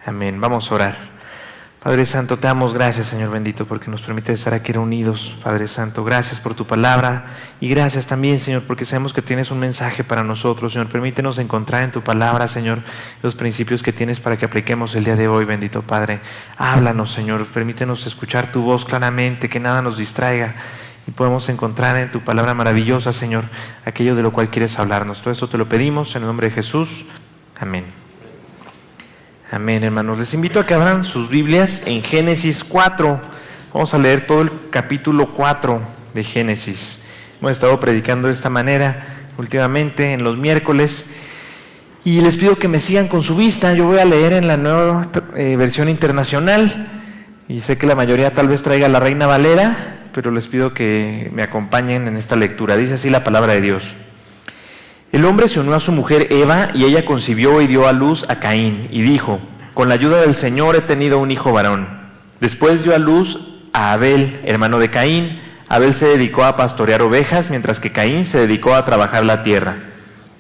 Amén. Vamos a orar. Padre Santo, te damos gracias, Señor bendito, porque nos permite estar aquí reunidos. Padre Santo, gracias por tu palabra y gracias también, Señor, porque sabemos que tienes un mensaje para nosotros. Señor, permítenos encontrar en tu palabra, Señor, los principios que tienes para que apliquemos el día de hoy, bendito Padre. Háblanos, Señor, permítenos escuchar tu voz claramente, que nada nos distraiga y podemos encontrar en tu palabra maravillosa, Señor, aquello de lo cual quieres hablarnos. Todo esto te lo pedimos en el nombre de Jesús. Amén. Amén, hermanos. Les invito a que abran sus Biblias en Génesis 4. Vamos a leer todo el capítulo 4 de Génesis. Hemos estado predicando de esta manera últimamente en los miércoles. Y les pido que me sigan con su vista. Yo voy a leer en la nueva versión internacional. Y sé que la mayoría tal vez traiga la Reina Valera, pero les pido que me acompañen en esta lectura. Dice así la palabra de Dios. El hombre se unió a su mujer Eva y ella concibió y dio a luz a Caín y dijo: con la ayuda del Señor he tenido un hijo varón. Después dio a luz a Abel, hermano de Caín. Abel se dedicó a pastorear ovejas, mientras que Caín se dedicó a trabajar la tierra.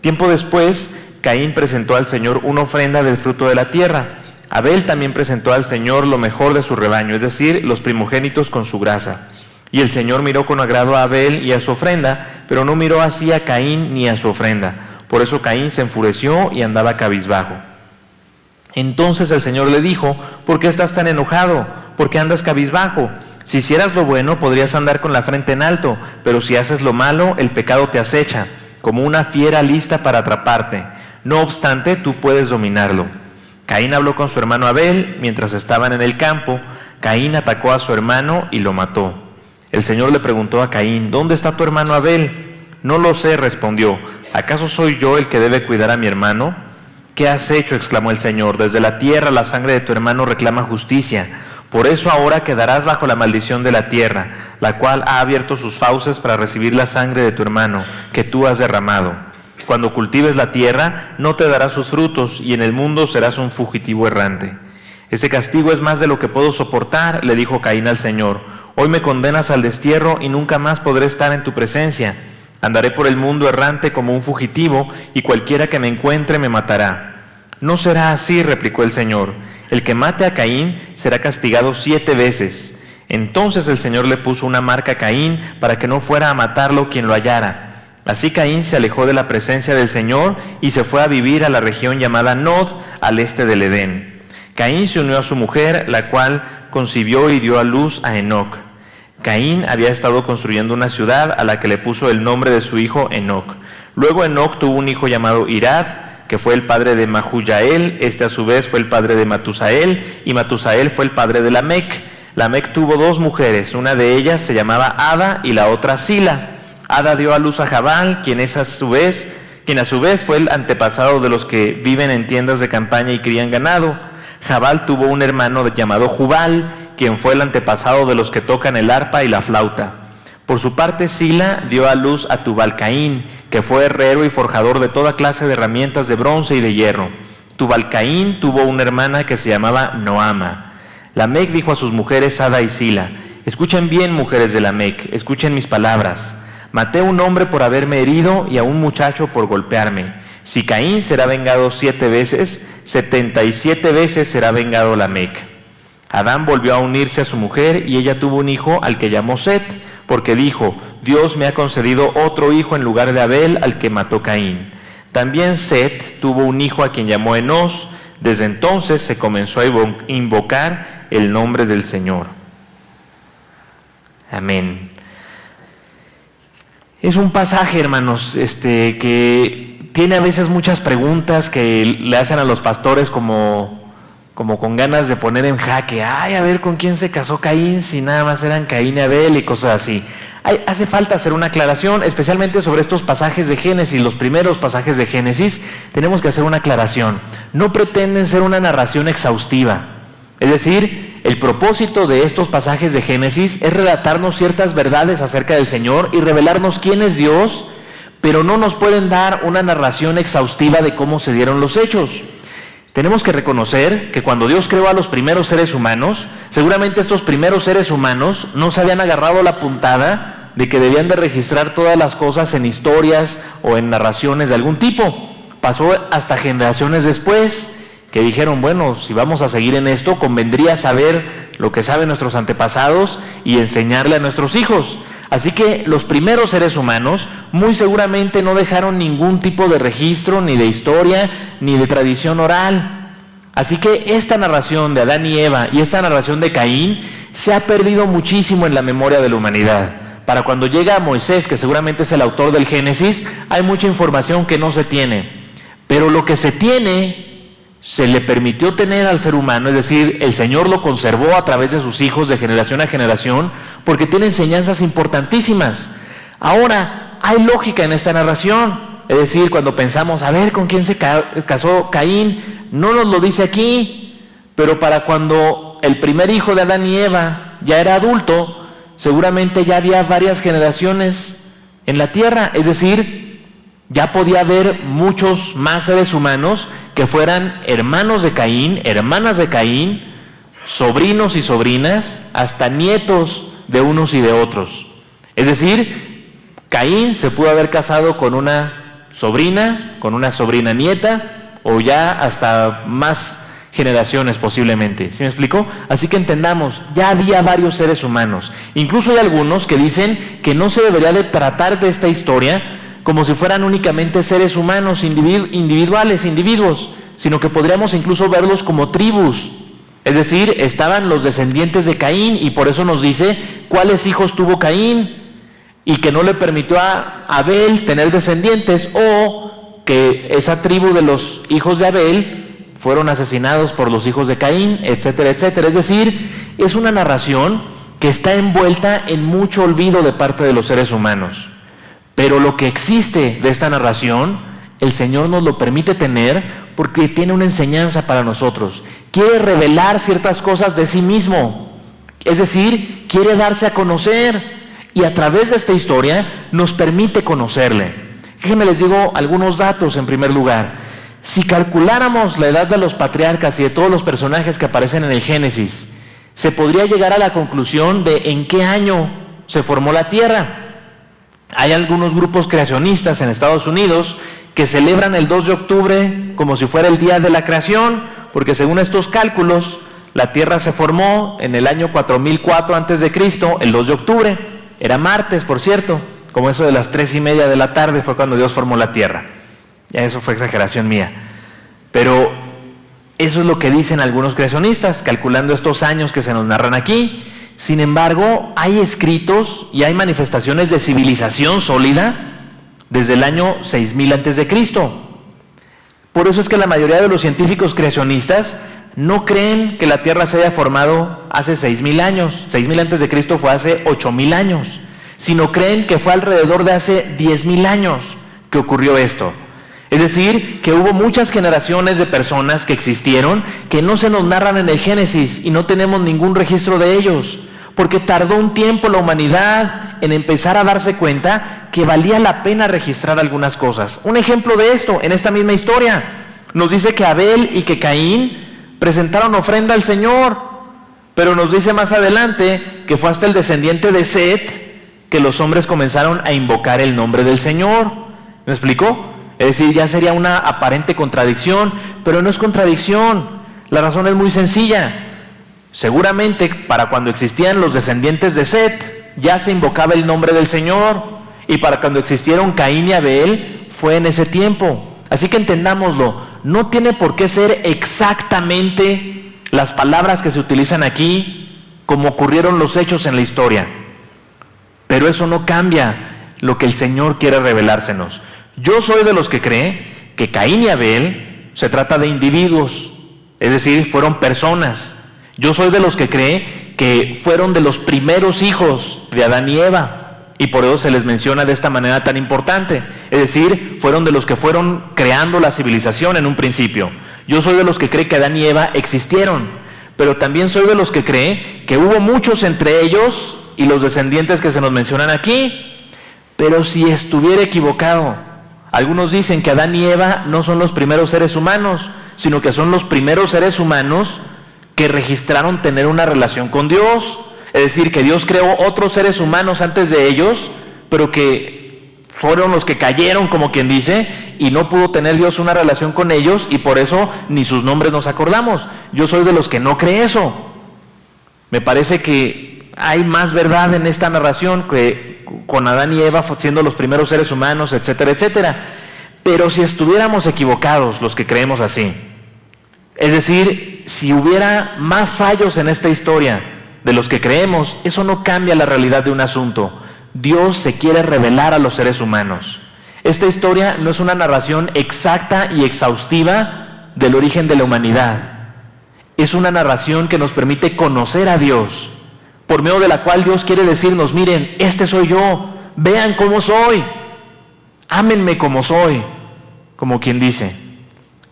Tiempo después, Caín presentó al Señor una ofrenda del fruto de la tierra. Abel también presentó al Señor lo mejor de su rebaño, es decir, los primogénitos con su grasa. Y el Señor miró con agrado a Abel y a su ofrenda, pero no miró así a Caín ni a su ofrenda. Por eso Caín se enfureció y andaba cabizbajo. Entonces el Señor le dijo: ¿por qué estás tan enojado? ¿Por qué andas cabizbajo? Si hicieras lo bueno, podrías andar con la frente en alto, pero si haces lo malo, el pecado te acecha, como una fiera lista para atraparte. No obstante, tú puedes dominarlo. Caín habló con su hermano Abel mientras estaban en el campo. Caín atacó a su hermano y lo mató. El Señor le preguntó a Caín: ¿dónde está tu hermano Abel? No lo sé, respondió. ¿Acaso soy yo el que debe cuidar a mi hermano? ¿Qué has hecho?, exclamó el Señor. Desde la tierra la sangre de tu hermano reclama justicia. Por eso ahora quedarás bajo la maldición de la tierra, la cual ha abierto sus fauces para recibir la sangre de tu hermano, que tú has derramado. Cuando cultives la tierra, no te dará sus frutos, y en el mundo serás un fugitivo errante. Ese castigo es más de lo que puedo soportar, le dijo Caín al Señor. Hoy me condenas al destierro y nunca más podré estar en tu presencia. Andaré por el mundo errante como un fugitivo, y cualquiera que me encuentre me matará. No será así, replicó el Señor. El que mate a Caín será castigado 7 veces. Entonces el Señor le puso una marca a Caín para que no fuera a matarlo quien lo hallara. Así Caín se alejó de la presencia del Señor y se fue a vivir a la región llamada Nod, al este del Edén. Caín se unió a su mujer, la cual concibió y dio a luz a Enoc. Caín había estado construyendo una ciudad a la que le puso el nombre de su hijo Enoc. Luego Enoc tuvo un hijo llamado Irad, que fue el padre de Mahujael. Este a su vez fue el padre de Matusael, y Matusael fue el padre de Lamec. Lamec tuvo 2 mujeres, una de ellas se llamaba Ada y la otra Sila. Ada dio a luz a Jabal, quien a su vez fue el antepasado de los que viven en tiendas de campaña y crían ganado. Jabal tuvo un hermano llamado Jubal, quien fue el antepasado de los que tocan el arpa y la flauta. Por su parte, Sila dio a luz a Tubal-Caín, que fue herrero y forjador de toda clase de herramientas de bronce y de hierro. Tubal-Caín tuvo una hermana que se llamaba Noama. Lamec dijo a sus mujeres Ada y Sila: escuchen bien, mujeres de Lamec, escuchen mis palabras. Maté a un hombre por haberme herido y a un muchacho por golpearme. Si Caín será vengado 7 veces, 77 veces será vengado Lamec. Adán volvió a unirse a su mujer y ella tuvo un hijo al que llamó Set, porque dijo: Dios me ha concedido otro hijo en lugar de Abel, al que mató Caín. También Set tuvo un hijo a quien llamó Enos. Desde entonces se comenzó a invocar el nombre del Señor. Amén. Es un pasaje, hermanos, que tiene a veces muchas preguntas que le hacen a los pastores como con ganas de poner en jaque. Ay, a ver, ¿con quién se casó Caín? Si nada más eran Caín y Abel y cosas así. Hace falta hacer una aclaración, especialmente sobre estos pasajes de Génesis, los primeros pasajes de Génesis. Tenemos que hacer una aclaración. No pretenden ser una narración exhaustiva. Es decir, el propósito de estos pasajes de Génesis es relatarnos ciertas verdades acerca del Señor y revelarnos quién es Dios, pero no nos pueden dar una narración exhaustiva de cómo se dieron los hechos. Tenemos que reconocer que cuando Dios creó a los primeros seres humanos, seguramente estos primeros seres humanos no se habían agarrado la puntada de que debían de registrar todas las cosas en historias o en narraciones de algún tipo. Pasó hasta generaciones después que dijeron, bueno, si vamos a seguir en esto, convendría saber lo que saben nuestros antepasados y enseñarle a nuestros hijos. Así que los primeros seres humanos muy seguramente no dejaron ningún tipo de registro, ni de historia, ni de tradición oral. Así que esta narración de Adán y Eva y esta narración de Caín se ha perdido muchísimo en la memoria de la humanidad. Para cuando llega Moisés, que seguramente es el autor del Génesis, hay mucha información que no se tiene. Pero lo que se tiene se le permitió tener al ser humano, es decir, el Señor lo conservó a través de sus hijos de generación a generación, porque tiene enseñanzas importantísimas. Ahora, hay lógica en esta narración, es decir, cuando pensamos, a ver, ¿con quién se casó Caín? No nos lo dice aquí, pero para cuando el primer hijo de Adán y Eva ya era adulto, seguramente ya había varias generaciones en la tierra, es decir, ya podía haber muchos más seres humanos que fueran hermanos de Caín, hermanas de Caín, sobrinos y sobrinas, hasta nietos de unos y de otros. Es decir, Caín se pudo haber casado con una sobrina nieta, o ya hasta más generaciones posiblemente. ¿Sí me explico? Así que entendamos, ya había varios seres humanos. Incluso hay algunos que dicen que no se debería de tratar de esta historia como si fueran únicamente seres humanos, individuos, sino que podríamos incluso verlos como tribus. Es decir, estaban los descendientes de Caín, y por eso nos dice cuáles hijos tuvo Caín, y que no le permitió a Abel tener descendientes, o que esa tribu de los hijos de Abel fueron asesinados por los hijos de Caín, etcétera, etcétera. Es decir, es una narración que está envuelta en mucho olvido de parte de los seres humanos. Pero lo que existe de esta narración, el Señor nos lo permite tener porque tiene una enseñanza para nosotros. Quiere revelar ciertas cosas de sí mismo. Es decir, quiere darse a conocer, y a través de esta historia nos permite conocerle. Déjenme les digo algunos datos en primer lugar. Si calculáramos la edad de los patriarcas y de todos los personajes que aparecen en el Génesis, se podría llegar a la conclusión de en qué año se formó la tierra. Hay algunos grupos creacionistas en Estados Unidos que celebran el 2 de octubre como si fuera el día de la creación, porque según estos cálculos, la tierra se formó en el año 4004 a.C., el 2 de octubre. Era martes, por cierto, como eso de las 3:30 de la tarde fue cuando Dios formó la tierra. Ya eso fue exageración mía. Pero eso es lo que dicen algunos creacionistas, calculando estos años que se nos narran aquí. Sin embargo, hay escritos y hay manifestaciones de civilización sólida desde el año 6000 a.C. Por eso es que la mayoría de los científicos creacionistas no creen que la Tierra se haya formado hace 6000 años. 6000 a.C. fue hace 8000 años. Sino creen que fue alrededor de hace 10,000 años que ocurrió esto. Es decir, que hubo muchas generaciones de personas que existieron que no se nos narran en el Génesis y no tenemos ningún registro de ellos, porque tardó un tiempo la humanidad en empezar a darse cuenta que valía la pena registrar algunas cosas. Un ejemplo de esto, en esta misma historia, nos dice que Abel y que Caín presentaron ofrenda al Señor, pero nos dice más adelante que fue hasta el descendiente de Set que los hombres comenzaron a invocar el nombre del Señor. ¿Me explico? Es decir, ya sería una aparente contradicción, pero no es contradicción. La razón es muy sencilla. Seguramente para cuando existían los descendientes de Set, ya se invocaba el nombre del Señor, y para cuando existieron Caín y Abel, fue en ese tiempo. Así que entendámoslo, no tiene por qué ser exactamente las palabras que se utilizan aquí, como ocurrieron los hechos en la historia. Pero eso no cambia lo que el Señor quiere revelársenos. Yo soy de los que cree que Caín y Abel se trata de individuos, es decir, fueron personas. Yo soy de los que cree que fueron de los primeros hijos de Adán y Eva, y por eso se les menciona de esta manera tan importante. Es decir, fueron de los que fueron creando la civilización en un principio. Yo soy de los que cree que Adán y Eva existieron, pero también soy de los que cree que hubo muchos entre ellos y los descendientes que se nos mencionan aquí. Pero si estuviera equivocado, algunos dicen que Adán y Eva no son los primeros seres humanos, sino que son los primeros seres humanos que registraron tener una relación con Dios. Es decir, que Dios creó otros seres humanos antes de ellos, pero que fueron los que cayeron, como quien dice, y no pudo tener Dios una relación con ellos, y por eso ni sus nombres nos acordamos. Yo soy de los que no cree eso. Me parece que hay más verdad en esta narración que con Adán y Eva siendo los primeros seres humanos, etcétera, etcétera. Pero si estuviéramos equivocados los que creemos así, es decir, si hubiera más fallos en esta historia de los que creemos, eso no cambia la realidad de un asunto. Dios se quiere revelar a los seres humanos. Esta historia no es una narración exacta y exhaustiva del origen de la humanidad. Es una narración que nos permite conocer a Dios, por medio de la cual Dios quiere decirnos, miren, este soy yo, vean cómo soy, ámenme como soy, como quien dice.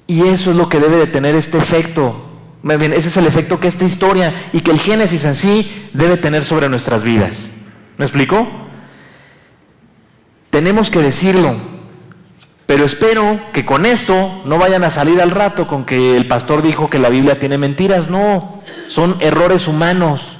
Y eso es lo que debe de tener este efecto. Ese es el efecto que esta historia y que el Génesis en sí debe tener sobre nuestras vidas. ¿Me explico? Tenemos que decirlo, pero espero que con esto no vayan a salir al rato con que el pastor dijo que la Biblia tiene mentiras. No, son errores humanos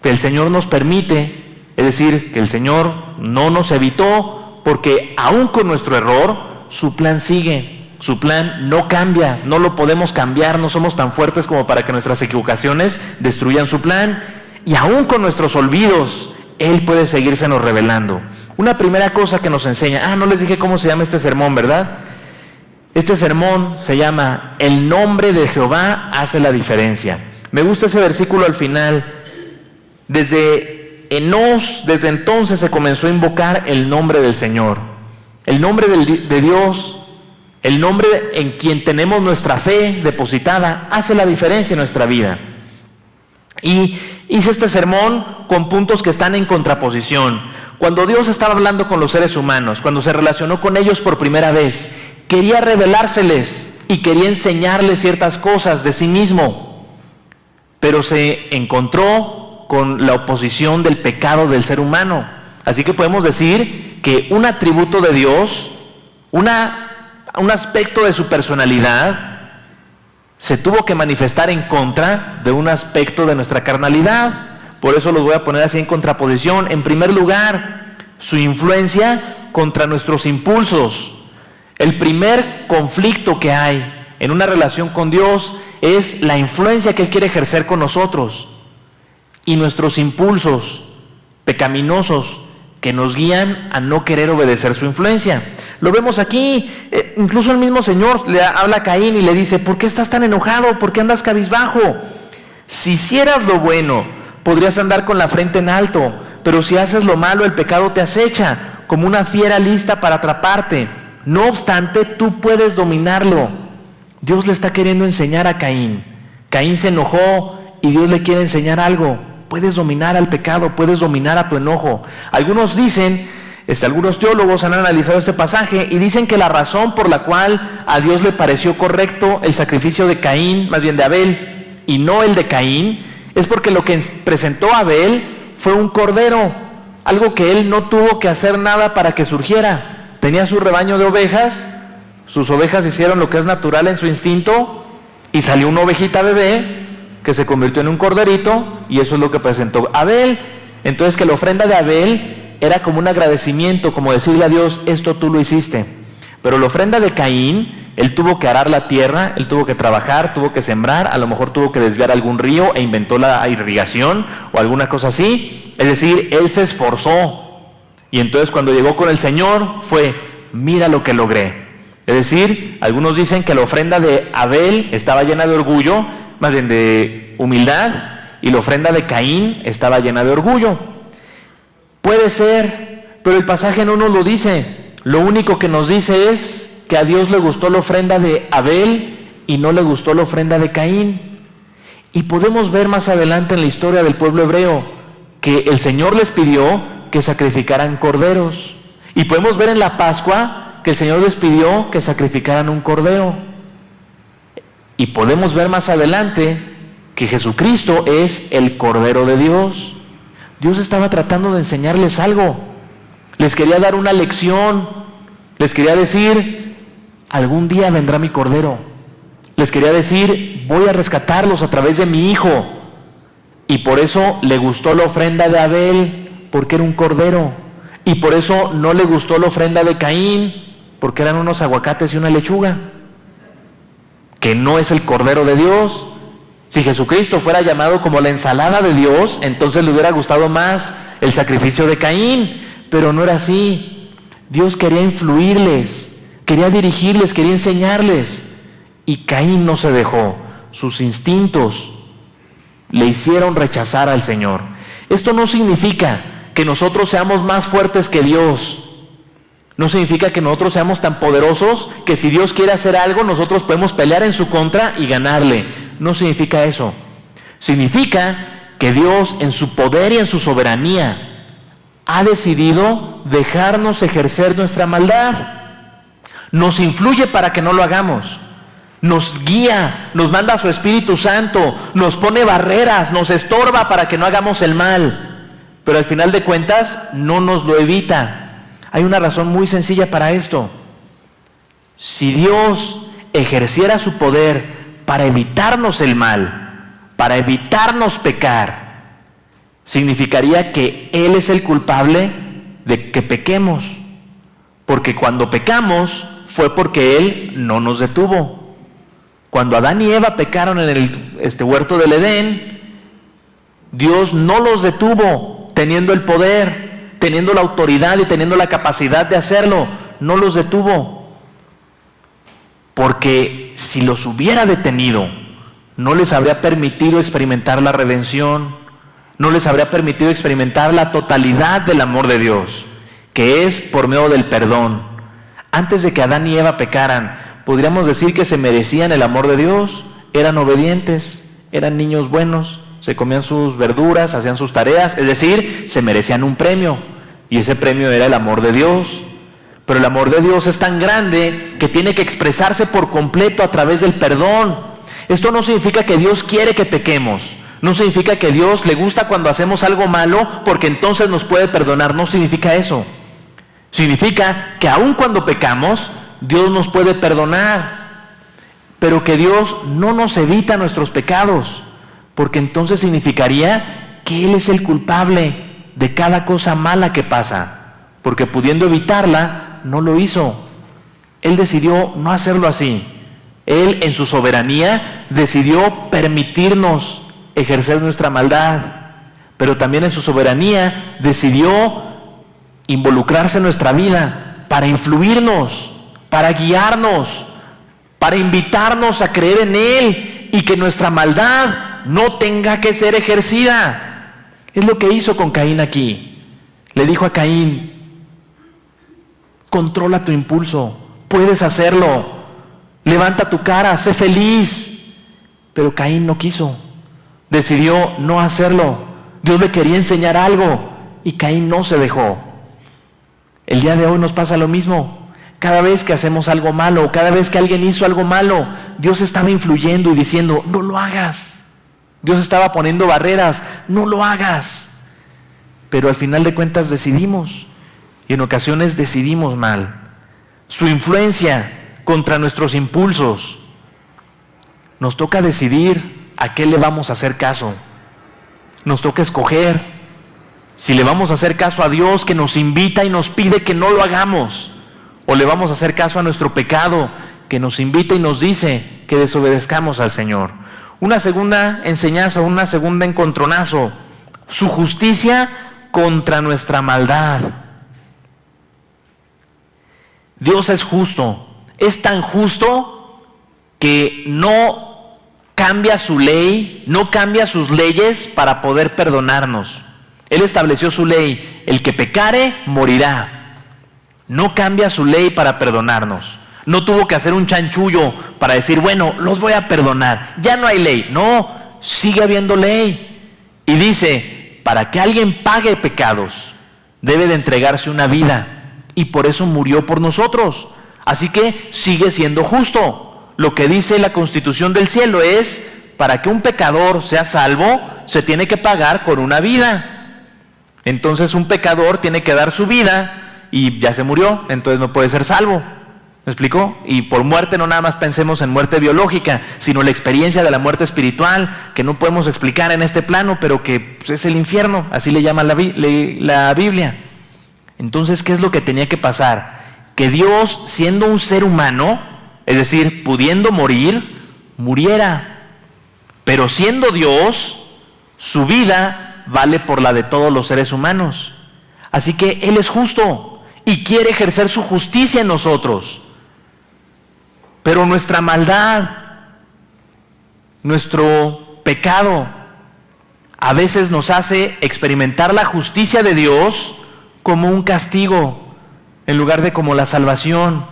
que el Señor nos permite, es decir, que el Señor no nos evitó, porque aún con nuestro error, su plan sigue, su plan no cambia, no lo podemos cambiar, no somos tan fuertes como para que nuestras equivocaciones destruyan su plan, y aún con nuestros olvidos, Él puede seguírsenos revelando. Una primera cosa que nos enseña, no les dije cómo se llama este sermón, ¿verdad? Este sermón se llama El nombre de Jehová hace la diferencia. Me gusta ese versículo al final. Desde Enós, desde entonces se comenzó a invocar el nombre del Señor. El nombre de Dios, el nombre en quien tenemos nuestra fe depositada, hace la diferencia en nuestra vida. Y hice este sermón con puntos que están en contraposición. Cuando Dios estaba hablando con los seres humanos, cuando se relacionó con ellos por primera vez, quería revelárseles y quería enseñarles ciertas cosas de sí mismo, pero se encontró con la oposición del pecado del ser humano. Así que podemos decir que un atributo de Dios, un aspecto de su personalidad, se tuvo que manifestar en contra de un aspecto de nuestra carnalidad. Por eso los voy a poner así en contraposición. En primer lugar, su influencia contra nuestros impulsos. El primer conflicto que hay en una relación con Dios es la influencia que Él quiere ejercer con nosotros y nuestros impulsos pecaminosos que nos guían a no querer obedecer su influencia. Lo vemos aquí, incluso el mismo Señor le habla a Caín y le dice, ¿por qué estás tan enojado? ¿Por qué andas cabizbajo? Si hicieras lo bueno, podrías andar con la frente en alto, pero si haces lo malo, el pecado te acecha, como una fiera lista para atraparte. No obstante, tú puedes dominarlo. Dios le está queriendo enseñar a Caín. Caín se enojó y Dios le quiere enseñar algo. Puedes dominar al pecado, puedes dominar a tu enojo. Algunos dicen, algunos teólogos han analizado este pasaje y dicen que la razón por la cual a Dios le pareció correcto el sacrificio de Caín, más bien de Abel, y no el de Caín, es porque lo que presentó Abel fue un cordero, algo que él no tuvo que hacer nada para que surgiera. Tenía su rebaño de ovejas, sus ovejas hicieron lo que es natural en su instinto y salió una ovejita bebé que se convirtió en un corderito y eso es lo que presentó Abel. Entonces que la ofrenda de Abel era como un agradecimiento, como decirle a Dios, esto tú lo hiciste. Pero la ofrenda de Caín, él tuvo que arar la tierra, él tuvo que trabajar, tuvo que sembrar, a lo mejor tuvo que desviar algún río e inventó la irrigación o alguna cosa así. Es decir, él se esforzó. Y entonces cuando llegó con el Señor fue, mira lo que logré. Es decir, algunos dicen que la ofrenda de Abel estaba llena de orgullo, más bien de humildad, y la ofrenda de Caín estaba llena de orgullo. Puede ser, pero el pasaje no nos lo dice. Lo único que nos dice es que a Dios le gustó la ofrenda de Abel y no le gustó la ofrenda de Caín. Y podemos ver más adelante en la historia del pueblo hebreo que el Señor les pidió que sacrificaran corderos. Y podemos ver en la Pascua que el Señor les pidió que sacrificaran un cordero. Y podemos ver más adelante que Jesucristo es el Cordero de Dios. Dios estaba tratando de enseñarles algo. Les quería dar una lección. Les quería decir, algún día vendrá mi Cordero. Les quería decir, voy a rescatarlos a través de mi Hijo. Y por eso le gustó la ofrenda de Abel, porque era un cordero. Y por eso no le gustó la ofrenda de Caín, porque eran unos aguacates y una lechuga, que no es el Cordero de Dios. Si Jesucristo fuera llamado como la ensalada de Dios, entonces le hubiera gustado más el sacrificio de Caín, pero no era así. Dios quería influirles, quería dirigirles, quería enseñarles, y Caín no se dejó. Sus instintos le hicieron rechazar al Señor. Esto no significa que nosotros seamos más fuertes que Dios. No significa que nosotros seamos tan poderosos que si Dios quiere hacer algo, nosotros podemos pelear en su contra y ganarle. No significa eso. Significa que Dios, en su poder y en su soberanía, ha decidido dejarnos ejercer nuestra maldad. Nos influye para que no lo hagamos. Nos guía, nos manda a su Espíritu Santo, nos pone barreras, nos estorba para que no hagamos el mal. Pero al final de cuentas, no nos lo evita. Hay una razón muy sencilla para esto. Si Dios ejerciera su poder para evitarnos el mal, para evitarnos pecar, significaría que Él es el culpable de que pequemos. Porque cuando pecamos fue porque Él no nos detuvo. Cuando Adán y Eva pecaron en el huerto del Edén, Dios no los detuvo teniendo el poder, teniendo la autoridad y teniendo la capacidad de hacerlo. No los detuvo. Porque si los hubiera detenido, no les habría permitido experimentar la redención, no les habría permitido experimentar la totalidad del amor de Dios, que es por medio del perdón. Antes de que Adán y Eva pecaran, podríamos decir que se merecían el amor de Dios, eran obedientes, eran niños buenos, se comían sus verduras, hacían sus tareas, es decir, se merecían un premio. Y ese premio era el amor de Dios. Pero el amor de Dios es tan grande que tiene que expresarse por completo a través del perdón. Esto no significa que Dios quiere que pequemos. No significa que Dios le gusta cuando hacemos algo malo porque entonces nos puede perdonar. No significa eso. Significa que aun cuando pecamos, Dios nos puede perdonar. Pero que Dios no nos evita nuestros pecados, porque entonces significaría que Él es el culpable de cada cosa mala que pasa, porque pudiendo evitarla, no lo hizo. Él decidió no hacerlo así. Él, en su soberanía, decidió permitirnos ejercer nuestra maldad, pero también en su soberanía decidió involucrarse en nuestra vida para influirnos, para guiarnos, para invitarnos a creer en Él y que nuestra maldad no tenga que ser ejercida. Es lo que hizo con Caín aquí. Le dijo a Caín: controla tu impulso, puedes hacerlo, levanta tu cara, sé feliz. Pero Caín no quiso, decidió no hacerlo. Dios le quería enseñar algo y Caín no se dejó. El día de hoy nos pasa lo mismo. Cada vez que hacemos algo malo, cada vez que alguien hizo algo malo, Dios estaba influyendo y diciendo: no lo hagas. Dios estaba poniendo barreras, no lo hagas. Pero al final de cuentas decidimos, y en ocasiones decidimos mal. Su influencia contra nuestros impulsos. Nos toca decidir a qué le vamos a hacer caso. Nos toca escoger si le vamos a hacer caso a Dios, que nos invita y nos pide que no lo hagamos, o le vamos a hacer caso a nuestro pecado, que nos invita y nos dice que desobedezcamos al Señor. Una segunda enseñanza, una segunda encontronazo: su justicia contra nuestra maldad. Dios es justo, es tan justo que no cambia su ley, no cambia sus leyes para poder perdonarnos. Él estableció su ley: el que pecare, morirá. No cambia su ley para perdonarnos. No tuvo que hacer un chanchullo para decir: bueno, los voy a perdonar, ya no hay ley. No, sigue habiendo ley. Y dice: para que alguien pague pecados, debe de entregarse una vida. Y por eso murió por nosotros. Así que sigue siendo justo. Lo que dice la Constitución del cielo es: para que un pecador sea salvo, se tiene que pagar con una vida. Entonces un pecador tiene que dar su vida y ya se murió, entonces no puede ser salvo. ¿Me explicó? Y por muerte no nada más pensemos en muerte biológica, sino la experiencia de la muerte espiritual, que no podemos explicar en este plano, pero que pues, es el infierno, así le llama la Biblia. Entonces, ¿qué es lo que tenía que pasar? Que Dios, siendo un ser humano, es decir, pudiendo morir, muriera. Pero siendo Dios, su vida vale por la de todos los seres humanos. Así que Él es justo y quiere ejercer su justicia en nosotros. Pero nuestra maldad, nuestro pecado, a veces nos hace experimentar la justicia de Dios como un castigo, en lugar de como la salvación.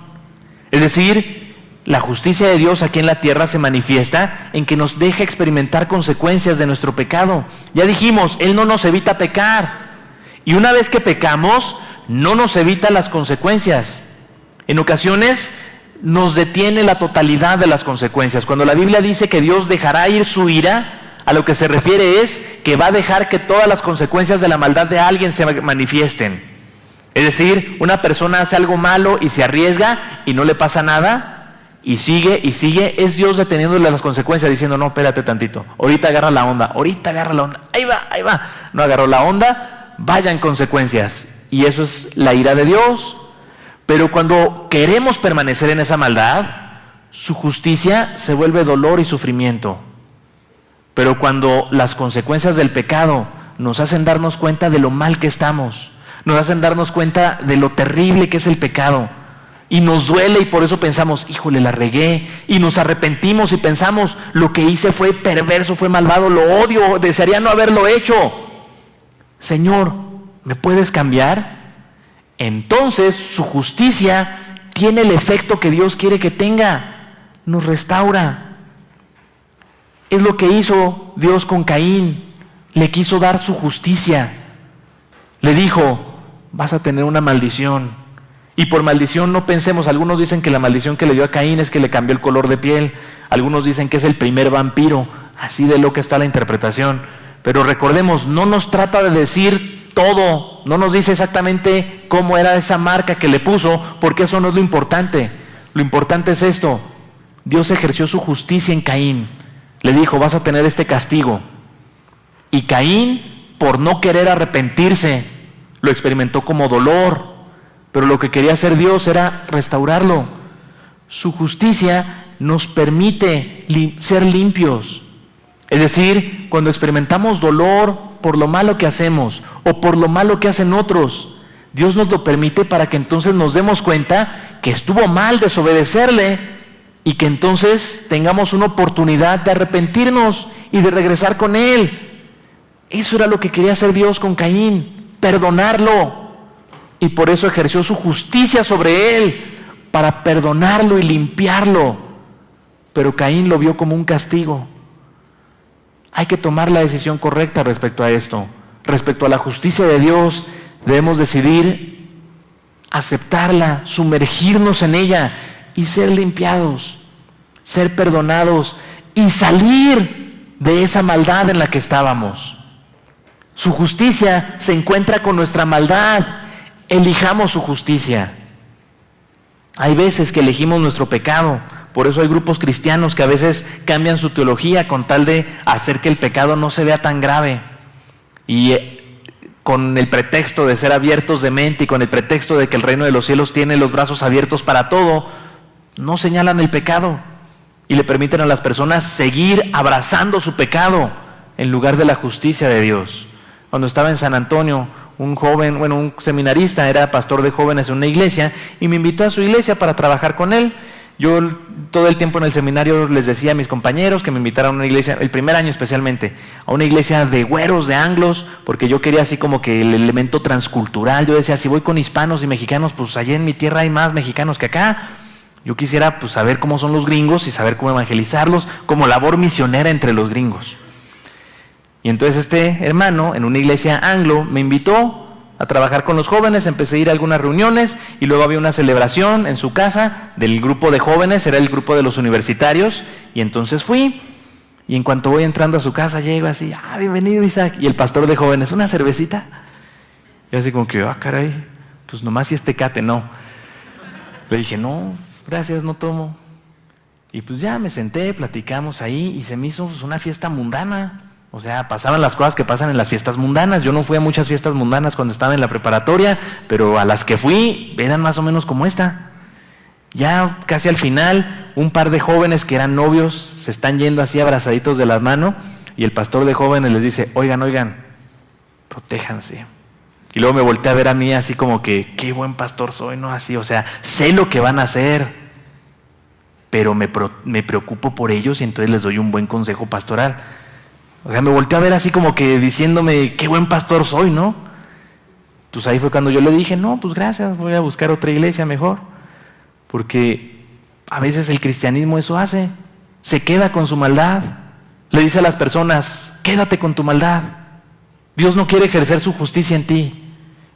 Es decir, la justicia de Dios aquí en la tierra se manifiesta en que nos deja experimentar consecuencias de nuestro pecado. Ya dijimos, Él no nos evita pecar. Y una vez que pecamos, no nos evita las consecuencias. En ocasiones nos detiene la totalidad de las consecuencias. Cuando la Biblia dice que Dios dejará ir su ira, a lo que se refiere es que va a dejar que todas las consecuencias de la maldad de alguien se manifiesten. Es decir, una persona hace algo malo y se arriesga y no le pasa nada, y sigue, es Dios deteniéndole las consecuencias, diciendo, no, espérate tantito, ahorita agarra la onda, ahí va, no agarró la onda, vayan consecuencias. Y eso es la ira de Dios. Pero cuando queremos permanecer en esa maldad, su justicia se vuelve dolor y sufrimiento. Pero cuando las consecuencias del pecado nos hacen darnos cuenta de lo mal que estamos, nos hacen darnos cuenta de lo terrible que es el pecado, y nos duele y por eso pensamos, híjole, la regué, y nos arrepentimos y pensamos, lo que hice fue perverso, fue malvado, lo odio, desearía no haberlo hecho. Señor, ¿me puedes cambiar? Entonces su justicia tiene el efecto que Dios quiere que tenga, nos restaura. Es lo que hizo Dios con Caín, le quiso dar su justicia. Le dijo, vas a tener una maldición. Y por maldición no pensemos, algunos dicen que la maldición que le dio a Caín es que le cambió el color de piel, algunos dicen que es el primer vampiro, así de loca está la interpretación. Pero recordemos, no nos trata de decir todo, no nos dice exactamente cómo era esa marca que le puso, porque eso no es lo importante. Lo importante es esto, Dios ejerció su justicia en Caín. Le dijo, vas a tener este castigo. Y Caín, por no querer arrepentirse, lo experimentó como dolor. Pero lo que quería hacer Dios era restaurarlo. Su justicia nos permite ser limpios. Es decir, cuando experimentamos dolor por lo malo que hacemos o por lo malo que hacen otros, Dios nos lo permite para que entonces nos demos cuenta que estuvo mal desobedecerle, y que entonces tengamos una oportunidad de arrepentirnos y de regresar con Él. Eso era lo que quería hacer Dios con Caín, perdonarlo. Y por eso ejerció su justicia sobre él, para perdonarlo y limpiarlo. Pero Caín lo vio como un castigo. Hay que tomar la decisión correcta respecto a esto. Respecto a la justicia de Dios, debemos decidir aceptarla, sumergirnos en ella y ser limpiados, ser perdonados y salir de esa maldad en la que estábamos. Su justicia se encuentra con nuestra maldad. Elijamos su justicia. Hay veces que elegimos nuestro pecado. Por eso hay grupos cristianos que a veces cambian su teología con tal de hacer que el pecado no se vea tan grave. Y con el pretexto de ser abiertos de mente y con el pretexto de que el reino de los cielos tiene los brazos abiertos para todo, no señalan el pecado y le permiten a las personas seguir abrazando su pecado en lugar de la justicia de Dios. Cuando estaba en San Antonio, un joven, un seminarista, era pastor de jóvenes en una iglesia y me invitó a su iglesia para trabajar con él. Yo todo el tiempo en el seminario les decía a mis compañeros que me invitaran a una iglesia, el primer año especialmente, a una iglesia de güeros, de anglos, porque yo quería así como que el elemento transcultural. Yo decía, si voy con hispanos y mexicanos, pues allá en mi tierra hay más mexicanos que acá. Yo quisiera pues saber cómo son los gringos y saber cómo evangelizarlos, como labor misionera entre los gringos. Y entonces este hermano en una iglesia anglo me invitó a trabajar con los jóvenes, empecé a ir a algunas reuniones y luego había una celebración en su casa del grupo de jóvenes, era el grupo de los universitarios, y entonces fui, y en cuanto voy entrando a su casa llego así, bienvenido Isaac, y el pastor de jóvenes, ¿una cervecita? Y así como que, caray, pues nomás si es Tecate, no. Le dije, no, gracias, no tomo. Y pues ya me senté, platicamos ahí y se me hizo pues una fiesta mundana. O sea, pasaban las cosas que pasan en las fiestas mundanas. Yo no fui a muchas fiestas mundanas cuando estaba en la preparatoria, pero a las que fui eran más o menos como esta. Ya casi al final, un par de jóvenes que eran novios se están yendo así abrazaditos de la mano y el pastor de jóvenes les dice, oigan, protéjanse. Y luego me volteé a ver a mí así como que, qué buen pastor soy, ¿no? Así, o sea, sé lo que van a hacer, pero me preocupo por ellos y entonces les doy un buen consejo pastoral. O sea, me volteé a ver así como que diciéndome, qué buen pastor soy, ¿no? Pues ahí fue cuando yo le dije, no, pues gracias, voy a buscar otra iglesia mejor. Porque a veces el cristianismo eso hace, se queda con su maldad. Le dice a las personas, quédate con tu maldad. Dios no quiere ejercer su justicia en ti.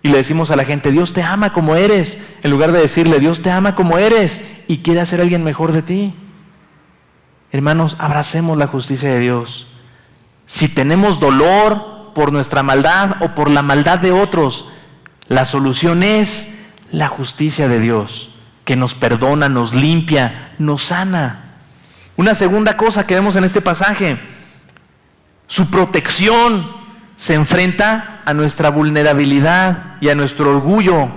Y le decimos a la gente, Dios te ama como eres, en lugar de decirle, Dios te ama como eres y quiere hacer a alguien mejor de ti. Hermanos, abracemos la justicia de Dios. Si tenemos dolor por nuestra maldad o por la maldad de otros, la solución es la justicia de Dios, que nos perdona, nos limpia, nos sana. Una segunda cosa que vemos en este pasaje, su protección se enfrenta a nuestra vulnerabilidad y a nuestro orgullo.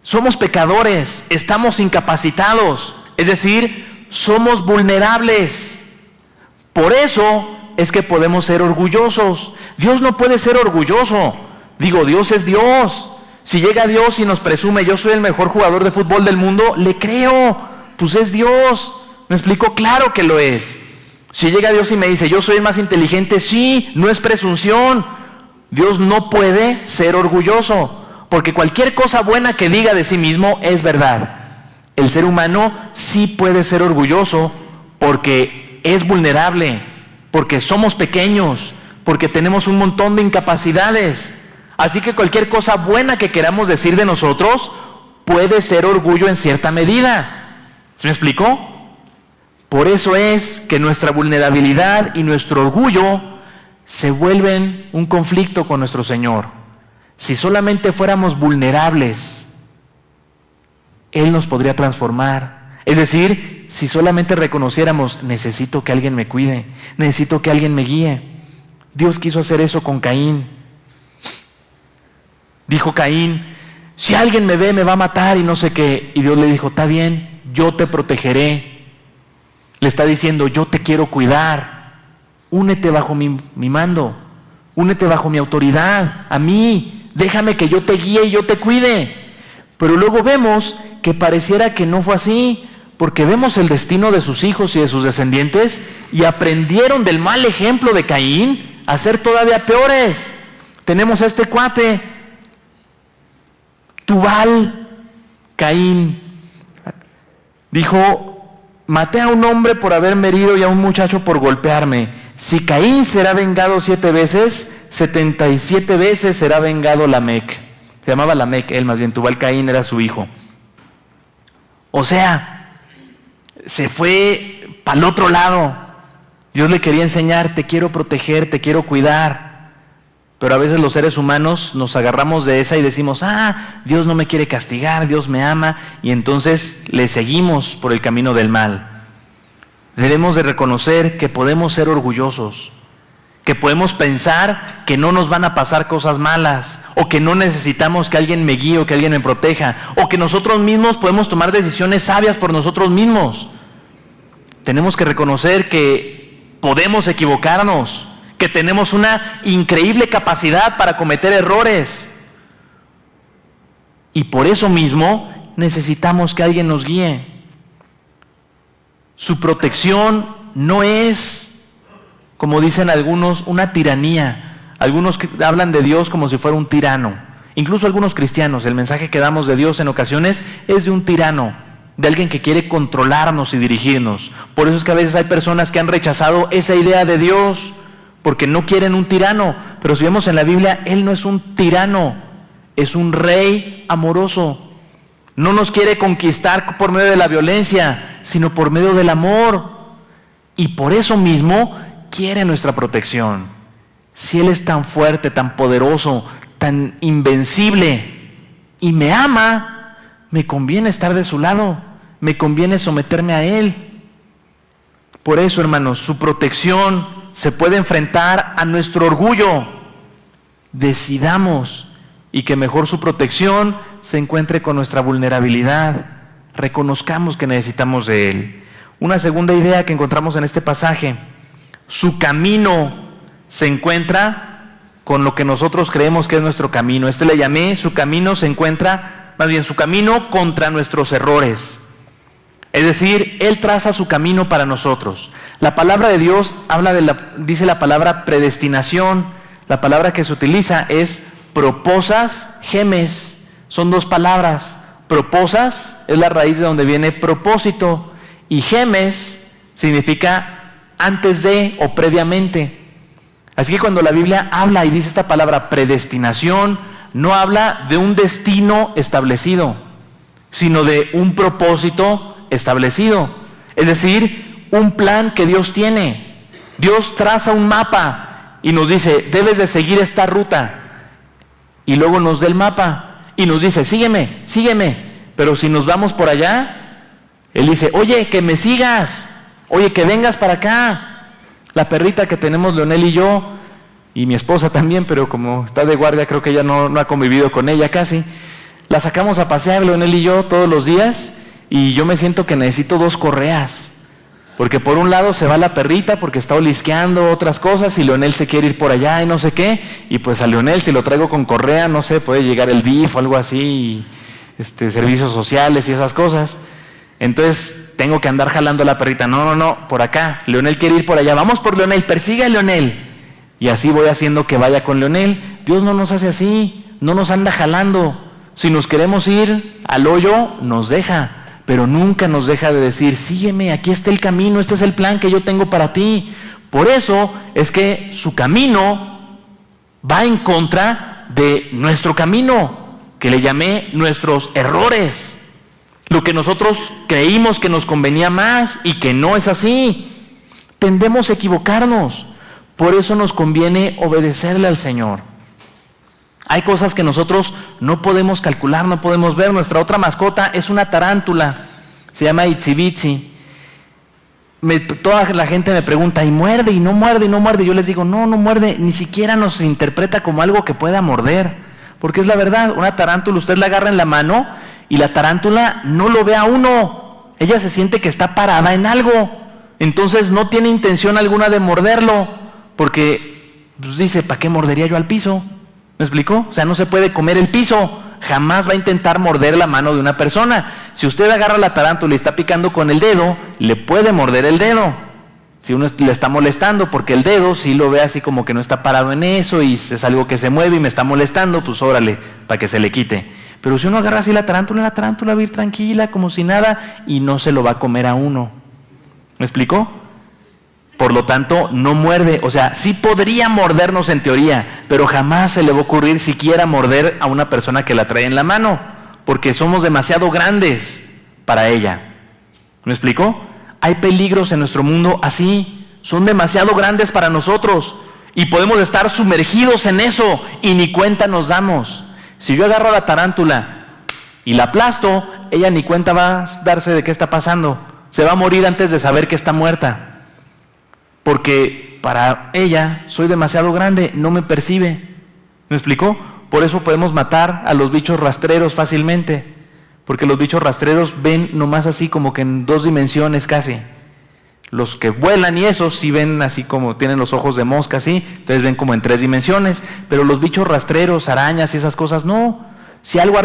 Somos pecadores, estamos incapacitados, es decir, somos vulnerables. Por eso es que podemos ser orgullosos. Dios no puede ser orgulloso. Digo, Dios es Dios. Si llega Dios y nos presume, yo soy el mejor jugador de fútbol del mundo, le creo, pues es Dios. ¿Me explico? Claro que lo es. Si llega Dios y me dice, yo soy el más inteligente, sí, no es presunción. Dios no puede ser orgulloso, porque cualquier cosa buena que diga de sí mismo es verdad. El ser humano sí puede ser orgulloso porque es vulnerable, porque somos pequeños, porque tenemos un montón de incapacidades. Así que cualquier cosa buena que queramos decir de nosotros puede ser orgullo en cierta medida. ¿Se me explicó? Por eso es que nuestra vulnerabilidad y nuestro orgullo se vuelven un conflicto con nuestro Señor. Si solamente fuéramos vulnerables, Él nos podría transformar. Es decir, si solamente reconociéramos, necesito que alguien me cuide, necesito que alguien me guíe. Dios quiso hacer eso con Caín. Dijo Caín, si alguien me ve me va a matar y no sé qué. Y Dios le dijo, está bien, yo te protegeré. Le está diciendo, yo te quiero cuidar. Únete bajo mi mando, únete bajo mi autoridad, a mí. Déjame que yo te guíe y yo te cuide. Pero luego vemos que pareciera que no fue así, porque vemos el destino de sus hijos y de sus descendientes y aprendieron del mal ejemplo de Caín a ser todavía peores. Tenemos a este cuate, Tubal Caín. Dijo, maté a un hombre por haberme herido y a un muchacho por golpearme. Si Caín será vengado 7 veces, 77 veces será vengado Lamec. Se llamaba Lamec, él más bien, Tubal Caín era su hijo. O sea, se fue para el otro lado. Dios le quería enseñar, te quiero proteger, te quiero cuidar. Pero a veces los seres humanos nos agarramos de esa y decimos, Dios no me quiere castigar, Dios me ama, y entonces le seguimos por el camino del mal. Debemos de reconocer que podemos ser orgullosos, que podemos pensar que no nos van a pasar cosas malas, o que no necesitamos que alguien me guíe o que alguien me proteja, o que nosotros mismos podemos tomar decisiones sabias por nosotros mismos. Tenemos que reconocer que podemos equivocarnos, que tenemos una increíble capacidad para cometer errores. Y por eso mismo necesitamos que alguien nos guíe. Su protección no es, como dicen algunos, una tiranía. Algunos que hablan de Dios como si fuera un tirano. Incluso algunos cristianos, el mensaje que damos de Dios en ocasiones es de un tirano, de alguien que quiere controlarnos y dirigirnos. Por eso es que a veces hay personas que han rechazado esa idea de Dios, porque no quieren un tirano. Pero si vemos en la Biblia, Él no es un tirano, es un rey amoroso. No nos quiere conquistar por medio de la violencia, sino por medio del amor. Y por eso mismo quiere nuestra protección. Si Él es tan fuerte, tan poderoso, tan invencible y me ama, me conviene estar de su lado, me conviene someterme a Él. Por eso, hermanos, su protección se puede enfrentar a nuestro orgullo. Decidamos, y que mejor su protección se encuentre con nuestra vulnerabilidad. Reconozcamos que necesitamos de Él. Una segunda idea que encontramos en este pasaje: su camino se encuentra con lo que nosotros creemos que es nuestro camino. Le llamé, su camino se encuentra, más bien su camino contra nuestros errores. Es decir, Él traza su camino para nosotros. La palabra de Dios dice la palabra predestinación. La palabra que se utiliza es proposas gemes. Son dos palabras. Proposas es la raíz de donde viene propósito, y gemes significa antes de o previamente. Así que cuando la Biblia habla y dice esta palabra predestinación, no habla de un destino establecido, sino de un propósito establecido. Es decir, un plan que Dios tiene. Dios traza un mapa y nos dice, debes de seguir esta ruta. Y luego nos da el mapa y nos dice, sígueme, sígueme. Pero si nos vamos por allá, Él dice, oye, que me sigas, oye, que vengas para acá. La perrita que tenemos Leonel y yo, y mi esposa también, pero como está de guardia, creo que ella no ha convivido con ella casi. La sacamos a pasear Leonel y yo todos los días, y yo me siento que necesito 2 correas. Porque por un lado se va la perrita porque está olisqueando otras cosas, y Leonel se quiere ir por allá y no sé qué, y pues a Leonel si lo traigo con correa, no sé, puede llegar el DIF o algo así, servicios sociales y esas cosas. Entonces tengo que andar jalando a la perrita, no, por acá, Leonel quiere ir por allá, vamos por Leonel, persigue a Leonel. Y así voy haciendo que vaya con Leonel. Dios no nos hace así, no nos anda jalando. Si nos queremos ir al hoyo, nos deja. Pero nunca nos deja de decir, sígueme, aquí está el camino, este es el plan que yo tengo para ti. Por eso es que su camino va en contra de nuestro camino, que le llamé nuestros errores. Lo que nosotros creímos que nos convenía más y que no es así. Tendemos a equivocarnos. Por eso nos conviene obedecerle al Señor. Hay cosas que nosotros no podemos calcular, no podemos ver. Nuestra otra mascota es una tarántula, se llama Itsy-Bitsy. Toda la gente me pregunta, ¿y muerde? ¿Y no muerde? ¿Y no muerde? Yo les digo, no muerde, ni siquiera nos interpreta como algo que pueda morder. Porque es la verdad, una tarántula usted la agarra en la mano y la tarántula no lo ve a uno. Ella se siente que está parada en algo. Entonces no tiene intención alguna de morderlo, porque pues dice, ¿para qué mordería yo al piso? ¿Me explicó? O sea, no se puede comer el piso. Jamás va a intentar morder la mano de una persona. Si usted agarra la tarántula y está picando con el dedo, le puede morder el dedo. Si uno le está molestando, porque el dedo sí lo ve así como que no está parado en eso y es algo que se mueve y me está molestando, pues órale, para que se le quite. Pero si uno agarra así la tarántula va a ir tranquila, como si nada, y no se lo va a comer a uno. ¿Me explicó? Por lo tanto, no muerde. O sea, sí podría mordernos en teoría, pero jamás se le va a ocurrir siquiera morder a una persona que la trae en la mano, porque somos demasiado grandes para ella. ¿Me explicó? Hay peligros en nuestro mundo así, son demasiado grandes para nosotros y podemos estar sumergidos en eso y ni cuenta nos damos. Si yo agarro a la tarántula y la aplasto, ella ni cuenta va a darse de qué está pasando. Se va a morir antes de saber que está muerta. Porque para ella soy demasiado grande, no me percibe. ¿Me explicó? Por eso podemos matar a los bichos rastreros fácilmente. Porque los bichos rastreros ven nomás así como que en 2 dimensiones casi. Los que vuelan y esos sí ven así como tienen los ojos de mosca así, entonces ven como en 3 dimensiones. Pero los bichos rastreros, arañas y esas cosas, no. Si algo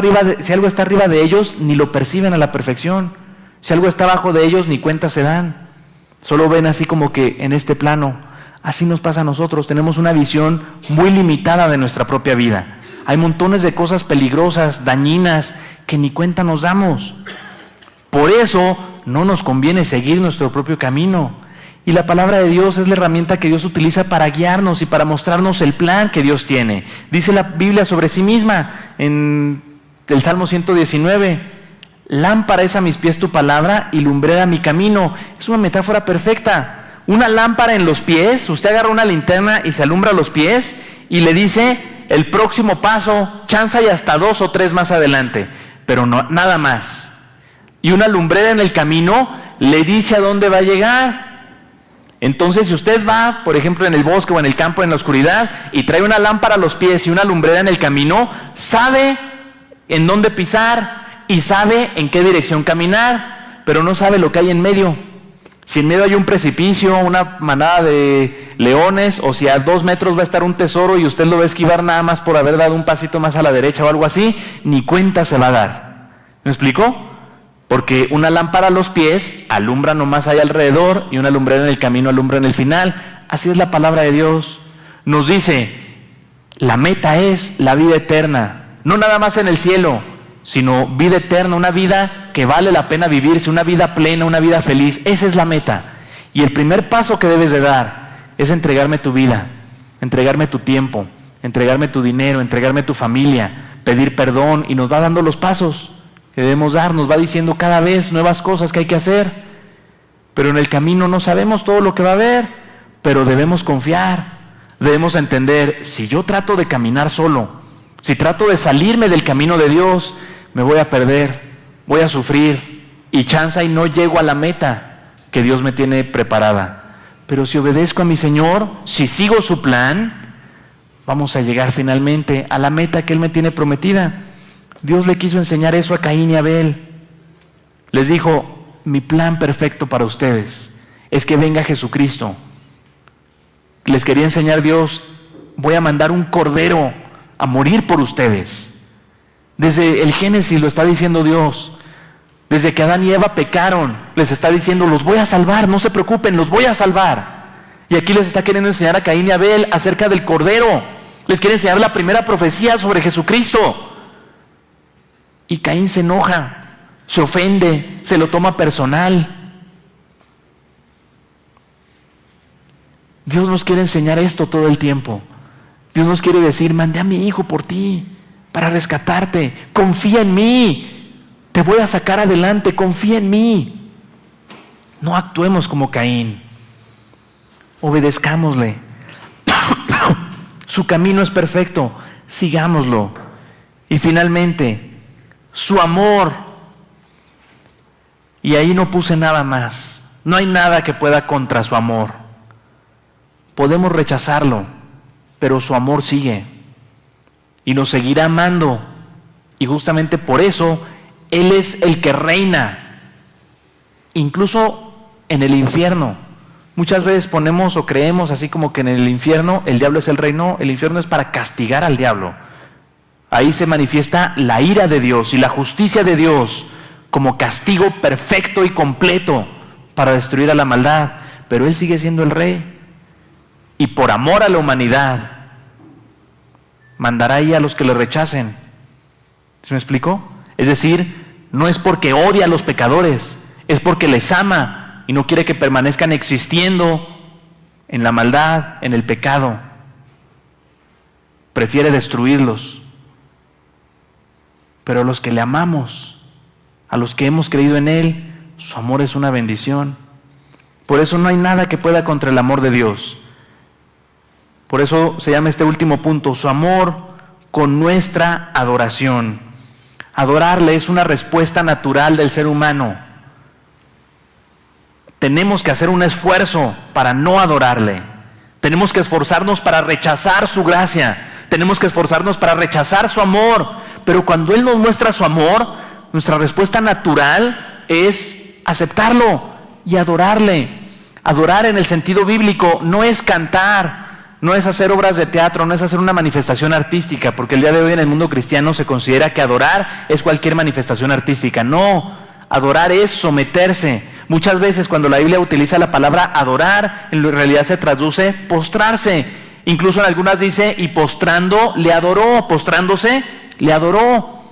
está arriba de ellos, ni lo perciben a la perfección. Si algo está abajo de ellos, ni cuenta se dan. Solo ven así como que en este plano. Así nos pasa a nosotros, tenemos una visión muy limitada de nuestra propia vida. Hay montones de cosas peligrosas, dañinas, que ni cuenta nos damos. Por eso no nos conviene seguir nuestro propio camino. Y la palabra de Dios es la herramienta que Dios utiliza para guiarnos y para mostrarnos el plan que Dios tiene. Dice la Biblia sobre sí misma en el Salmo 119, lámpara es a mis pies tu palabra y lumbrera mi camino. Es una metáfora perfecta. Una lámpara en los pies, usted agarra una linterna y se alumbra los pies y le dice el próximo paso, chanza y hasta 2 o 3 más adelante, pero no, nada más. Y una lumbrera en el camino le dice a dónde va a llegar. Entonces, si usted va, por ejemplo, en el bosque o en el campo, en la oscuridad, y trae una lámpara a los pies y una lumbrera en el camino, sabe en dónde pisar y sabe en qué dirección caminar, pero no sabe lo que hay en medio. Si en medio hay un precipicio, una manada de leones, o si a 2 metros va a estar un tesoro y usted lo va a esquivar nada más por haber dado un pasito más a la derecha o algo así, ni cuenta se va a dar. ¿Me explico? Porque una lámpara a los pies alumbra nomás ahí alrededor y una lumbrera en el camino alumbra en el final. Así es la palabra de Dios. Nos dice, la meta es la vida eterna, no nada más en el cielo, sino vida eterna, una vida que vale la pena vivirse, una vida plena, una vida feliz. Esa es la meta. Y el primer paso que debes de dar es entregarme tu vida, entregarme tu tiempo, entregarme tu dinero, entregarme tu familia, pedir perdón, y nos va dando los pasos que debemos dar, nos va diciendo cada vez nuevas cosas que hay que hacer. Pero en el camino no sabemos todo lo que va a haber, pero debemos confiar, debemos entender, si yo trato de caminar solo, si trato de salirme del camino de Dios, me voy a perder, voy a sufrir y chanza y no llego a la meta que Dios me tiene preparada. Pero si obedezco a mi Señor, si sigo su plan, vamos a llegar finalmente a la meta que Él me tiene prometida. Dios le quiso enseñar eso a Caín y Abel. Les dijo, mi plan perfecto para ustedes es que venga Jesucristo. Les quería enseñar Dios, voy a mandar un cordero a morir por ustedes. Desde el Génesis lo está diciendo Dios. Desde que Adán y Eva pecaron, les está diciendo, los voy a salvar, no se preocupen, los voy a salvar. Y aquí les está queriendo enseñar a Caín y Abel acerca del cordero. Les quiere enseñar la primera profecía sobre Jesucristo. Y Caín se enoja, se ofende, se lo toma personal. Dios nos quiere enseñar esto todo el tiempo. Dios nos quiere decir, mandé a mi hijo por ti, para rescatarte. Confía en mí, te voy a sacar adelante, confía en mí. No actuemos como Caín, obedezcámosle. Su camino es perfecto, sigámoslo. Y finalmente, su amor. Y ahí no puse nada más. No hay nada que pueda contra su amor. Podemos rechazarlo, pero su amor sigue y nos seguirá amando. Y justamente por eso Él es el que reina, incluso en el infierno. Muchas veces ponemos o creemos así como que en el infierno el diablo es el rey. No, el infierno es para castigar al diablo. Ahí se manifiesta la ira de Dios y la justicia de Dios como castigo perfecto y completo para destruir a la maldad. Pero Él sigue siendo el rey. Y por amor a la humanidad, mandará ahí a los que le rechacen. ¿Se me explicó? Es decir, no es porque odia a los pecadores, es porque les ama y no quiere que permanezcan existiendo en la maldad, en el pecado. Prefiere destruirlos. Pero a los que le amamos, a los que hemos creído en Él, su amor es una bendición. Por eso no hay nada que pueda contra el amor de Dios. Por eso se llama este último punto, su amor con nuestra adoración. Adorarle es una respuesta natural del ser humano. Tenemos que hacer un esfuerzo para no adorarle. Tenemos que esforzarnos para rechazar su gracia. Tenemos que esforzarnos para rechazar su amor. Pero cuando Él nos muestra su amor, nuestra respuesta natural es aceptarlo y adorarle. Adorar en el sentido bíblico no es cantar, no es hacer obras de teatro, no es hacer una manifestación artística, porque el día de hoy en el mundo cristiano se considera que adorar es cualquier manifestación artística. No, adorar es someterse. Muchas veces cuando la Biblia utiliza la palabra adorar, en realidad se traduce postrarse. Incluso en algunas dice, y postrando le adoró, postrándose le adoró.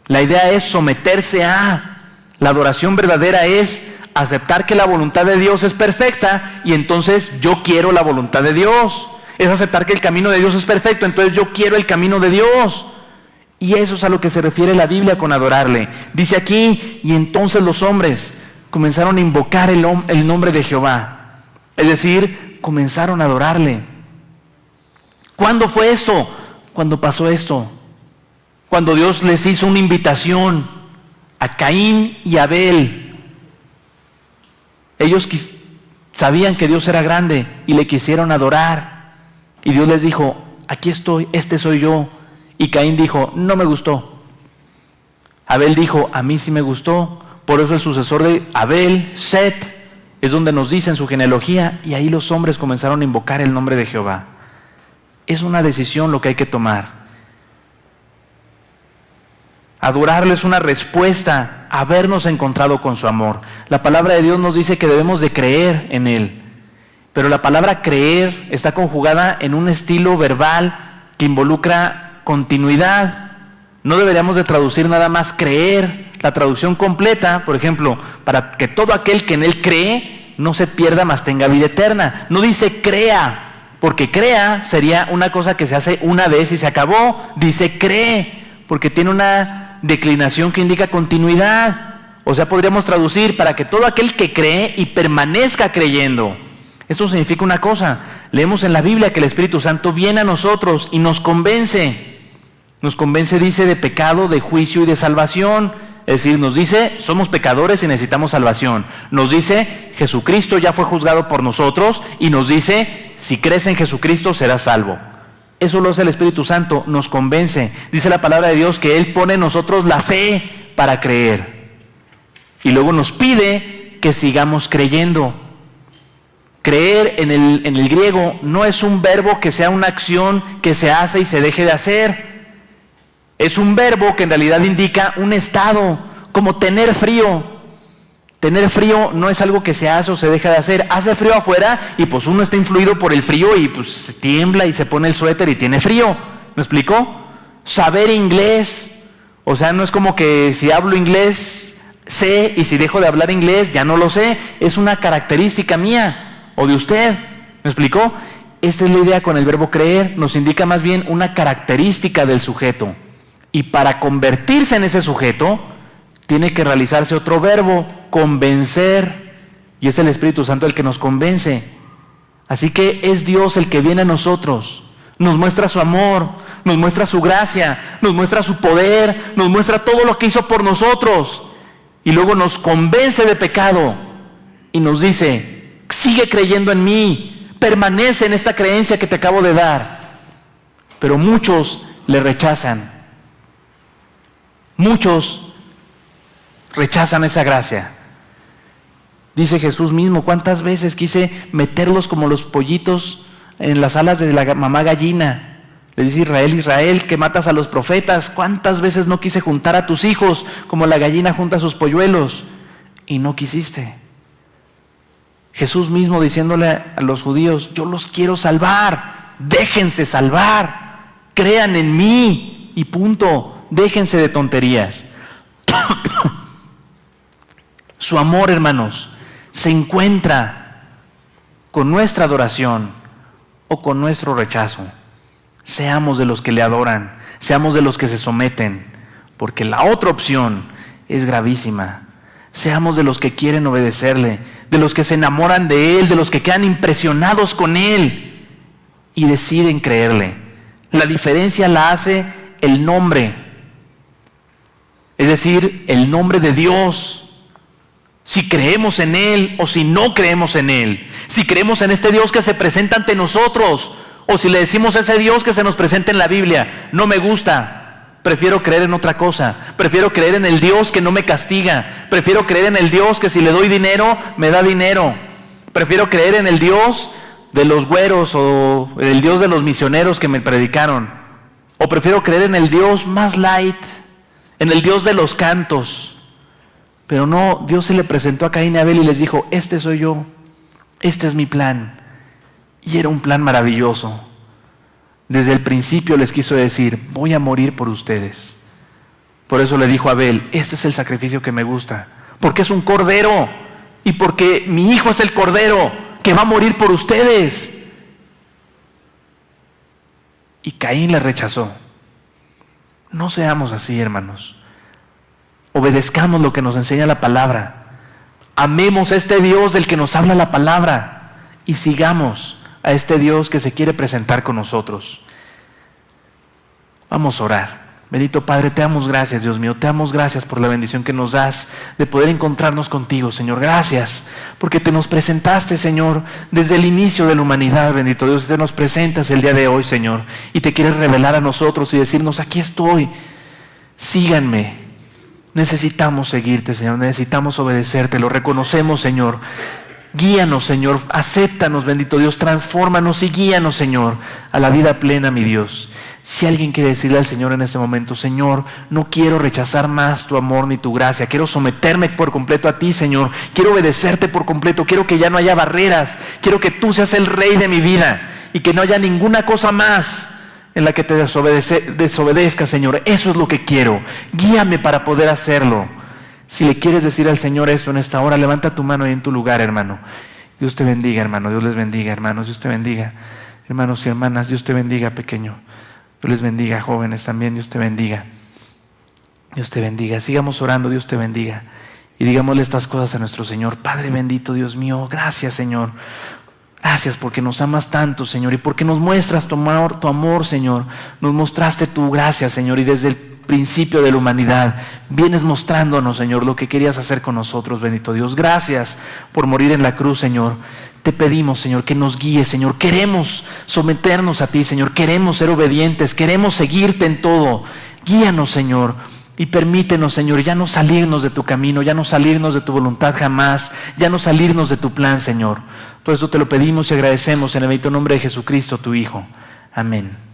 La idea es someterse a. La adoración verdadera es aceptar que la voluntad de Dios es perfecta y entonces yo quiero la voluntad de Dios. Es aceptar que el camino de Dios es perfecto, entonces yo quiero el camino de Dios. Y eso es a lo que se refiere la Biblia con adorarle. Dice aquí, y entonces los hombres comenzaron a invocar el nombre de Jehová. Es decir, comenzaron a adorarle. ¿Cuándo fue esto? Cuando pasó esto. Cuando Dios les hizo una invitación a Caín y Abel. Ellos Sabían que Dios era grande y le quisieron adorar. Y Dios les dijo, aquí estoy, este soy yo. Y Caín dijo, no me gustó. Abel dijo, a mí sí me gustó. Por eso el sucesor de Abel, Set, es donde nos dice en su genealogía, y ahí los hombres comenzaron a invocar el nombre de Jehová. Es una decisión lo que hay que tomar. Adorarle es una respuesta a habernos encontrado con su amor. La palabra de Dios nos dice que debemos de creer en Él. Pero la palabra creer está conjugada en un estilo verbal que involucra continuidad. No deberíamos de traducir nada más creer. La traducción completa, por ejemplo, para que todo aquel que en Él cree no se pierda, mas tenga vida eterna. No dice crea, porque crea sería una cosa que se hace una vez y se acabó. Dice cree, porque tiene una declinación que indica continuidad. O sea, podríamos traducir para que todo aquel que cree y permanezca creyendo. Esto significa una cosa. Leemos en la Biblia que el Espíritu Santo viene a nosotros y nos convence. Nos convence, dice, de pecado, de juicio y de salvación. Es decir, nos dice, somos pecadores y necesitamos salvación. Nos dice, Jesucristo ya fue juzgado por nosotros. Y nos dice, si crees en Jesucristo serás salvo. Eso lo hace el Espíritu Santo, nos convence. Dice la palabra de Dios que Él pone en nosotros la fe para creer. Y luego nos pide que sigamos creyendo. Creer en el griego no es un verbo que sea una acción que se hace y se deje de hacer. Es un verbo que en realidad indica un estado, como tener frío. Tener frío no es algo que se hace o se deja de hacer. Hace frío afuera y pues uno está influido por el frío y pues se tiembla y se pone el suéter y tiene frío. ¿Me explico? Saber inglés, o sea, no es como que si hablo inglés sé y si dejo de hablar inglés ya no lo sé. Es una característica mía o de usted. ¿Me explicó? Esta es la idea con el verbo creer. Nos indica más bien una característica del sujeto. Y para convertirse en ese sujeto, tiene que realizarse otro verbo, convencer. Y es el Espíritu Santo el que nos convence. Así que es Dios el que viene a nosotros. Nos muestra su amor, nos muestra su gracia, nos muestra su poder, nos muestra todo lo que hizo por nosotros. Y luego nos convence de pecado. Y nos dice, sigue creyendo en mí, permanece en esta creencia que te acabo de dar. Pero muchos le rechazan. Muchos rechazan esa gracia. Dice Jesús mismo, ¿cuántas veces quise meterlos como los pollitos en las alas de la mamá gallina? Le dice Israel, Israel, que matas a los profetas. ¿Cuántas veces no quise juntar a tus hijos como la gallina junta a sus polluelos? Y no quisiste. Jesús mismo diciéndole a los judíos, yo los quiero salvar, déjense salvar, crean en mí y punto. Déjense de tonterías. Su amor, hermanos, se encuentra con nuestra adoración o con nuestro rechazo. Seamos de los que le adoran, seamos de los que se someten, porque la otra opción es gravísima. Seamos de los que quieren obedecerle, de los que se enamoran de Él, de los que quedan impresionados con Él y deciden creerle. La diferencia la hace el nombre. Es decir, el nombre de Dios. Si creemos en Él o si no creemos en Él. Si creemos en este Dios que se presenta ante nosotros o si le decimos a ese Dios que se nos presenta en la Biblia, no me gusta, prefiero creer en otra cosa. Prefiero creer en el Dios que no me castiga. Prefiero creer en el Dios que si le doy dinero, me da dinero. Prefiero creer en el Dios de los güeros o el Dios de los misioneros que me predicaron. O prefiero creer en el Dios más light, en el Dios de los cantos. Pero no, Dios se le presentó a Caín y Abel y les dijo, este soy yo, este es mi plan. Y era un plan maravilloso. Desde el principio les quiso decir, voy a morir por ustedes. Por eso le dijo a Abel, este es el sacrificio que me gusta, porque es un cordero y porque mi hijo es el cordero que va a morir por ustedes. Y Caín le rechazó. No seamos así, hermanos. Obedezcamos lo que nos enseña la palabra. Amemos a este Dios del que nos habla la palabra y sigamos a este Dios que se quiere presentar con nosotros. Vamos a orar. Bendito Padre, te damos gracias, Dios mío, te damos gracias por la bendición que nos das de poder encontrarnos contigo, Señor. Gracias porque te nos presentaste, Señor, desde el inicio de la humanidad, bendito Dios. Te nos presentas el día de hoy, Señor, y te quieres revelar a nosotros y decirnos, aquí estoy, síganme. Necesitamos seguirte, Señor, necesitamos obedecerte, lo reconocemos, Señor. Guíanos, Señor, acéptanos, bendito Dios, transfórmanos y guíanos, Señor, a la vida plena, mi Dios. Si alguien quiere decirle al Señor en este momento, Señor, no quiero rechazar más tu amor ni tu gracia, quiero someterme por completo a ti, Señor, quiero obedecerte por completo, quiero que ya no haya barreras, quiero que tú seas el rey de mi vida y que no haya ninguna cosa más en la que te desobedezca, Señor. Eso es lo que quiero, guíame para poder hacerlo. Si le quieres decir al Señor esto en esta hora, levanta tu mano ahí en tu lugar, hermano. Dios te bendiga, hermano, Dios les bendiga, hermanos, Dios te bendiga, hermanos y hermanas, Dios te bendiga, pequeño. Dios les bendiga, jóvenes también, Dios te bendiga. Dios te bendiga. Sigamos orando, Dios te bendiga. Y digámosle estas cosas a nuestro Señor. Padre bendito, Dios mío, gracias, Señor. Gracias porque nos amas tanto, Señor, y porque nos muestras tu amor, Señor. Nos mostraste tu gracia, Señor, y desde el principio de la humanidad vienes mostrándonos, Señor, lo que querías hacer con nosotros, bendito Dios. Gracias por morir en la cruz, Señor. Te pedimos, Señor, que nos guíes, Señor. Queremos someternos a ti, Señor. Queremos ser obedientes. Queremos seguirte en todo. Guíanos, Señor. Y permítenos, Señor, ya no salirnos de tu camino, ya no salirnos de tu voluntad jamás, ya no salirnos de tu plan, Señor. Todo esto te lo pedimos y agradecemos en el bendito nombre de Jesucristo, tu Hijo. Amén.